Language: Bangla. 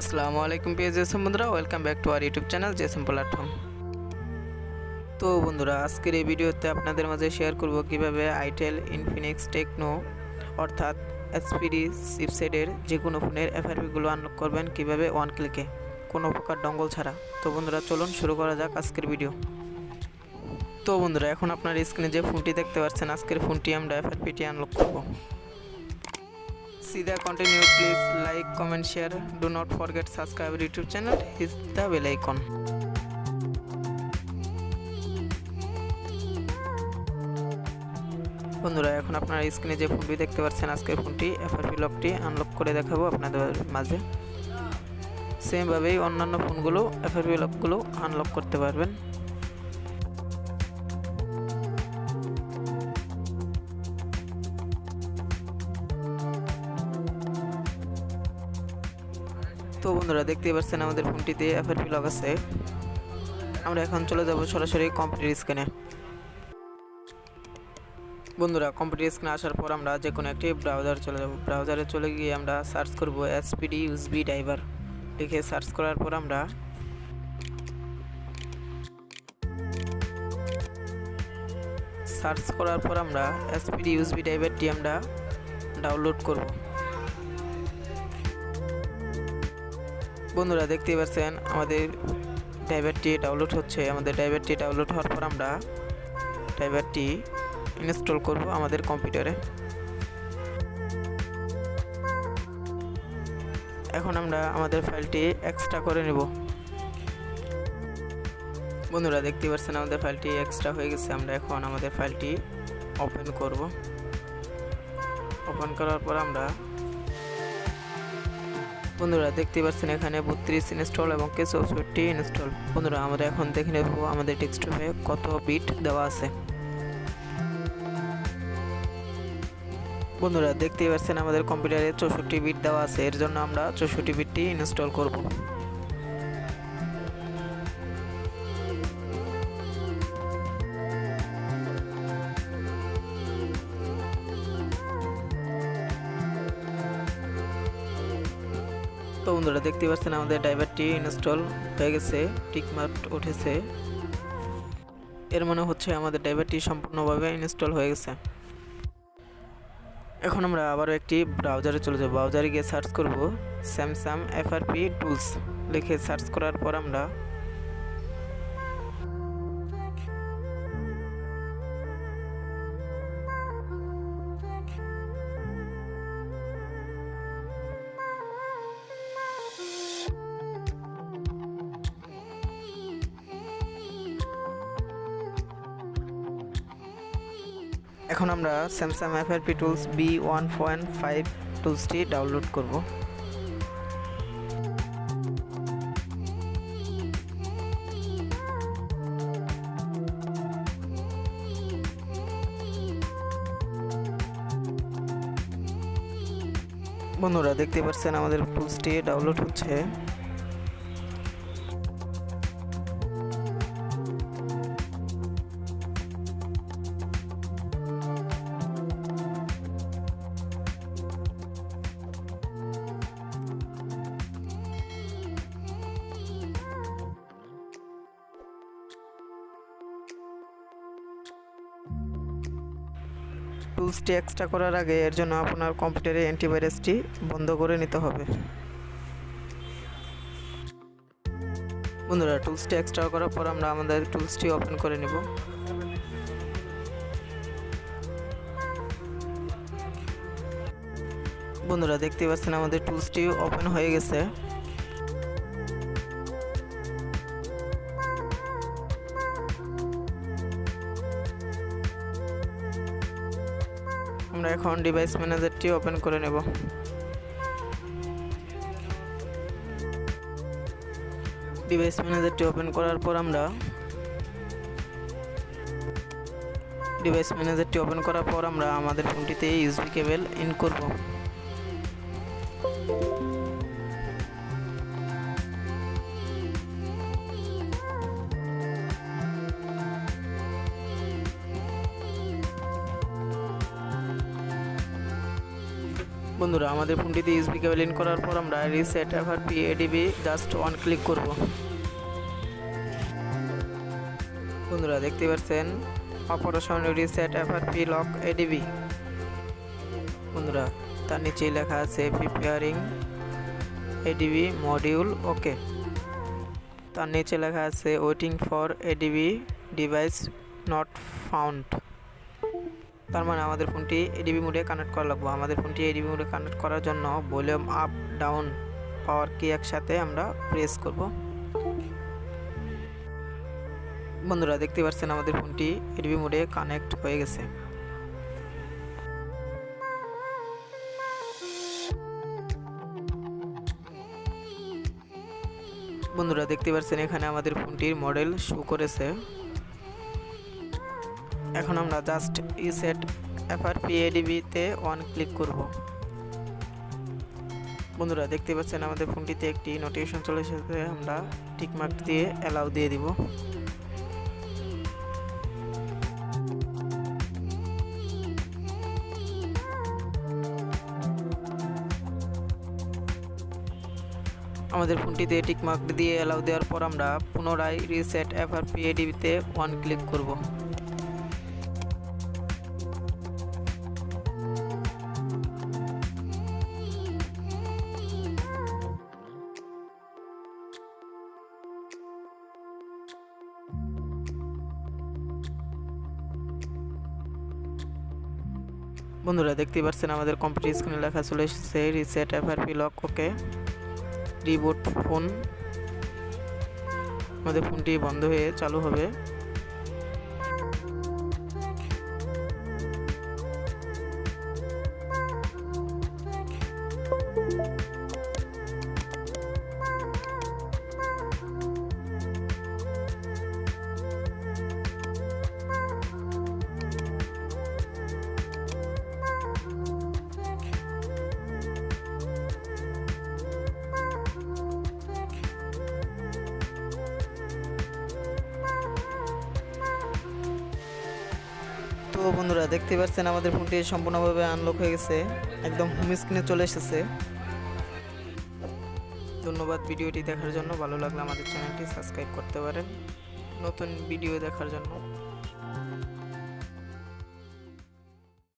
আসসালামু আলাইকুম প্রিয় জিএসএম বন্ধুরা, welcome back to our YouTube channel GSM platform. তো বন্ধুরা, আজকের এই ভিডিওতে আপনাদের মাঝে শেয়ার করব কিভাবে আইটেল, ইনফিনিক্স, টেকনো অর্থাৎ এসপিডি চিপসেটের যে কোনো ফোনের এফআরপিগুলো আনলক করবেন কিভাবে ওয়ান ক্লিকে, কোনো প্রকার ডঙ্গল ছাড়া। তো বন্ধুরা, চলুন শুরু করা যাক আজকের ভিডিও। তো বন্ধুরা, এখন আপনার স্ক্রিনে যে ফোনটি দেখতে পাচ্ছেন, আজকের ফোনটি আমরা এফআরপিটি আনলক করব। See the continue, please like, comment, share. Do not forget subscribe our YouTube channel. Hit the bell icon. বন্ধুরা, এখন আপনারা স্ক্রিনে যে ফোনটি দেখতে পাচ্ছেন, আজকের ফোনটি এফআরপি লকটি আনলক করে দেখাবো আপনাদের মাঝে। সেম ভাবেই অন্যান্য ফোনগুলো এফআরপি লকগুলো আনলক করতে পারবেন। তো বন্ধুরা, দেখতেই পাচ্ছেন আমাদের ফোনটিতে এফআরপি লক আছে। আমরা এখন চলে যাব সরাসরি কম্পিউটার স্ক্রিনে। বন্ধুরা, কম্পিউটার স্ক্রিনে আসার পর আমরা যে কোনো একটি ব্রাউজারে চলে যাব। ব্রাউজারে চলে গিয়ে আমরা সার্চ করব এসপিডি ইউএসবি ড্রাইভার লিখে সার্চ করার পর আমরা এসপিডি ইউএসবি ড্রাইভারটি আমরা ডাউনলোড করব। বন্ধুরা, দেখতেই পাচ্ছেন আমাদের ড্রাইভারটি ডাউনলোড হচ্ছে। আমাদের ড্রাইভারটি ডাউনলোড হওয়ার পর আমরা ড্রাইভারটি ইনস্টল করব আমাদের কম্পিউটারে। এখন আমরা আমাদের ফাইলটি এক্সট্রা করে নেব। বন্ধুরা, দেখতে পাচ্ছেন আমাদের ফাইলটি এক্সট্রা হয়ে গেছে। আমরা এখন আমাদের ফাইলটি ওপেন করব। ওপেন করার পর আমরা বন্ধুরা দেখতে পাচ্ছেন এখানে 32 ইনস্টল এবং 64 ইনস্টল। বন্ধুরা, আমরা এখন দেখে নেব আমাদের ডেস্কটপে কত বিট দেওয়া আছে। বন্ধুরা, দেখতে পাচ্ছেন আমাদের কম্পিউটারে 64 বিট দেওয়া আছে। এর জন্য আমরা 64 বিটটি ইনস্টল করব। তো বন্ধুরা, দেখতে পাচ্ছেন আমাদের ড্রাইভারটি ইনস্টল হয়ে গেছে, টিকমার্ক উঠেছে। এর মানে হচ্ছে আমাদের ড্রাইভারটি সম্পূর্ণভাবে ইনস্টল হয়ে গেছে। এখন আমরা আবারও একটি ব্রাউজারে চলে যাব। ব্রাউজারে গিয়ে সার্চ করব স্যামসাং এফআরপি টুলস লিখে সার্চ করার পর আমরা স্যামসাং এফআরপি টুলস B1.5 টুলসটি ডাউনলোড করব। বন্ধুরা, দেখতে পাচ্ছেন আমাদের টুলসটি ডাউনলোড হচ্ছে। টুলসটি এক্সট্রা করার আগে এর জন্য আপনার কম্পিউটারে অ্যান্টিভাইরাসটি বন্ধ করে নিতে হবে। বন্ধুরা, টুলসটি এক্সট্রা করার পর আমরা আমাদের টুলসটি ওপেন করে নেব। বন্ধুরা, দেখতে পাচ্ছেন আমাদের টুলসটি ওপেন হয়ে গেছে। আমরা এখন ডিভাইস ম্যানেজারটি ওপেন করে নেব। ডিভাইস ম্যানেজারটি ওপেন করার পর আমরা আমাদের ফোনটিতে ইউএসবি কেবল ইন করব। বন্ধুরা আমাদের ফোনটিতে ইউএসবি কেবল ইন করার পর আমরা reset FRP ADB just one click করব। বন্ধুরা দেখতে পাচ্ছেন operation reset FRP lock ADB. বন্ধুরা তার নিচেই লেখা আছে প্রিপেয়ারিং এডিবি মডিউল ওকে। তার নিচে লেখা আছে waiting for ADB device not found. তার মানে আমাদের ফোনটি এডিবি মোডে কানেক্ট করা লাগবে। আমাদের ফোনটি এডিবি মোডে কানেক্ট করার জন্য ভলিউম আপ ডাউন পাওয়ার কি একসাথে আমরা প্রেস করব। বন্ধুরা দেখতে পাচ্ছেন আমাদের ফোনটি এডিবি মোডে কানেক্ট হয়ে গেছে। বন্ধুরা দেখতে পাচ্ছেন এখানে আমাদের ফোনটির মডেল শো করেছে। এখন আমরা জাস্ট রিসেট এফআরপি এডিবি তে অন ক্লিক করব। বন্ধুরা দেখতে পাচ্ছেন আমাদের ফোনটিতে একটি নোটিফিকেশন চলে এসেছে, আমরা টিক মার্ক দিয়ে অ্যালাউ দিয়ে দিব। আমাদের ফোনটিতে টিক মার্ক দিয়ে অ্যালাউ দেওয়ার পর আমরা পুনরায় রিসেট এফআরপি এডিবি তে অন ক্লিক করব। বন্ধুরা দেখতে পাচ্ছেন আমাদের কম্পিউটার স্ক্রিনে লেখা চলে এসেছে রিসেট এফআরপি লক ওকে। রিবুট ফোন, আমাদের ফোনটি বন্ধ হয়ে চালু হবে। তো বন্ধুরা দেখতে পাচ্ছেন আমাদের ফোনটি সম্পূর্ণভাবে আনলক হয়ে গেছে, একদম হোম স্ক্রিনে চলে এসেছে। ধন্যবাদ ভিডিওটি দেখার জন্য। ভালো লাগলে আমাদের চ্যানেলটি সাবস্ক্রাইব করতে পারেন নতুন ভিডিও দেখার জন্য।